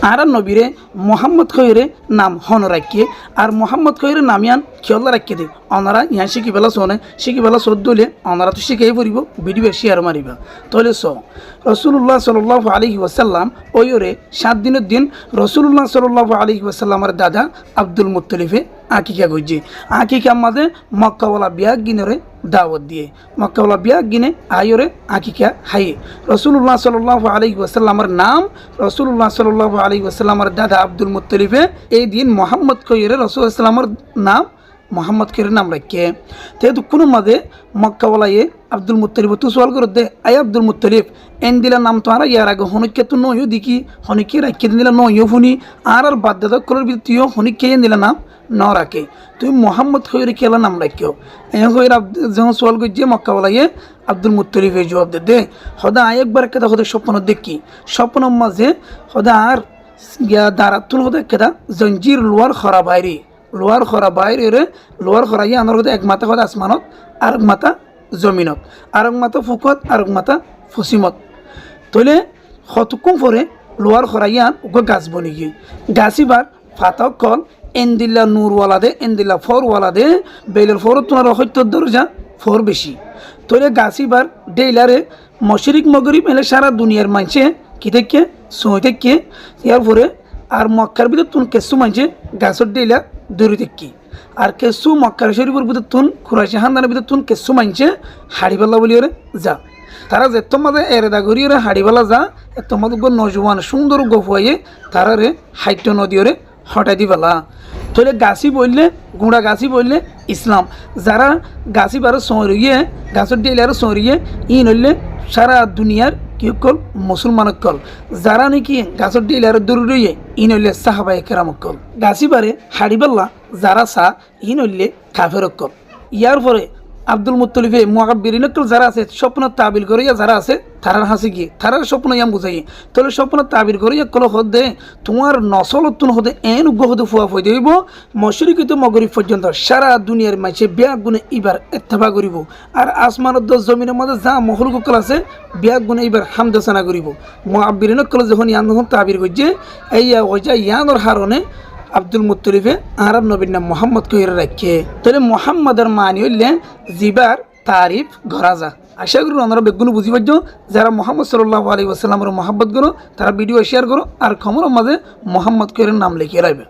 আর নবীরে মোহাম্মদ খৈরে নাম হন রাখিয়ে আর মোহাম্মদ খৈরে নামিয়ান খেয়াল রাখিয়ে দে অনারা ইহা শিখি বেলা শোনে শিখি বেলা শোধ দিলে অনারা তো শিখেই পড়ব ভিডিও শেয়ার মারিবা তাহলে রসুল্লাহ সাল্লাহ আলাইহি ওয়াসাল্লাম ওইরে 7 দিনের দিন রসুল্লাহ সাল্লাহ আলাইহি ওয়াসাল্লামের দাদা আব্দুল মুত্তলিফে আকিকা গজ্জি আকিকা মাঝে মক্কাওয়ালা বিয়া গিনরে দাওয়াত দিয়ে মক্কাওয়ালা বিয়া গিনে আয়রে আকিকা হাইয়ে রসুল্লাহ সাল্লাহ আলাইহি ওয়াসাল্লামের নাম রসুল্লাহ সাল্লাহ আলাইহি ওয়াসাল্লামের দাদা আব্দুল মুত্তলিফে এই দিন মোহাম্মদ কইরে রসুলামের নাম মোহাম্মদ কইরে নাম রাখে তো কোনো মাঝে মক্কাওয়ালাইয়ে আব্দুল মুত্তলিফ তু সওয়াল করে দে আই আব্দুল মুত্তলিফ এন দিলা নাম তো আর ইয়ার আগে হনিকে তো নয়ও দেখি হনিকে রাখিয়ে দিলা নয়ও শুনি আর বাদ দাদা করার ভিতরে তুইও হনিকে দিলা নাম ন রাখে তুই মোহাম্মদ খৈরে কেলা নাম রাখিও এর যখন সোয়াল করছে মক্কাওয়ালাইয়ে আব্দুল মুত্তলিফে জবাব দে সদা একবার কেদা সদায় স্বপ্ন দেখি স্বপ্নের মাঝে সদা আর দাঁড়াতুন সদায় কেদা জঞ্জির লোয়ার খরা বাইরে লোয়ার খরাইয়ে আনার সদায় এক মাথা সদা আসমানত আর এক মাথা জমিনত আর এক মাথা ফুকত আর এক মাথা ফসিমত তলে হতকুম ফরে লোয়ার খরাইয়ান ওকে গাছ বনি গিয়ে গাছিবার ফাতক কল এন্দিল্লা নূরওয়ালা দে এন্দিল্লা ফরওয়ালা দে বেলের ফর তোমার হত্যর দরজা ফর বেশি তোলে গাছিবার ডেইলারে মশরিক মগরিব এলে সারা দুনিয়ার মানছে কি থেকে সই থেকে ইয়ার পরে আর মক্কার ভিতর তুন কেসু মানছে গাছর ডেইলা দূরি থেকে আর কেসু মক্কার শরীফের ভিতর তুন খুরাইশি হান্দানের ভিতর তুন কেসু মানছে হাড়িপাল্লা বলি ওরে যা তারা যে তোমাদের এরেদা ঘুরি ওরে হাড়িপাল্লা যা তোমাদের নজওয়ান সুন্দর গফুয়াইয়ে তারারে হাইট নদী ওরে হটাই দিবেলা তাহলে গাছি বললে গুঁড়া গাছি বললে ইসলাম যারা গাছি বারো সরিয়ে গাছের ডেলারও সরিয়ে ই নইলে সারা দুনিয়ার কি কল মুসলমান কল যারা নাকি গাছের ডেলারও দূর রইয়ে ই নইলে সাহাবায়ে কেরাম কল গাছি বারে হাড়িবেলা যারা চা ই নইলে কাফের কল ইয়ার পরে আব্দুল মুত্তলিফে মুআব্বিরিনকল যারা আছে স্বপ্ন তাবিল করিয়া যারা আছে তারার হাসি গিয়ে তারার স্বপ্ন ইয়াম বুঝাই তাহলে স্বপ্ন তাবিল করিয়া কল হদে তোমার নসলতুন হদে এন উগ্র হদে ফুয়া ফই দেব মশরিকিত মগরিব পর্যন্ত সারা দুনিয়ার মাঝে বিয়াক গুণে এবার এত্তেফা করিব আর আসমানের 10 জমিনের মধ্যে যা মখলুকল আছে বিয়াক গুণে এবার হামদাসানা করিব মুআব্বিরিনকল যখন ইয়ান তাবির করছে এই ওজা ইয়ানোর হারণে আব্দুল মুত্তলিফে আরব নবীর নাম মোহাম্মদ কইরে রাখে তাহলে মোহাম্মদের মানি হইলে জিবার তারিফ ঘরা যা আশা করি আমরা বেগুন বুঝি পারছো যারা মোহাম্মদ সাল্লাল্লাহু আলাইহি ওয়াসাল্লামের মহব্বত করো তারা ভিডিও শেয়ার করো আর খবরের মাঝে মোহাম্মদ কইরে নাম লিখে রাখবে।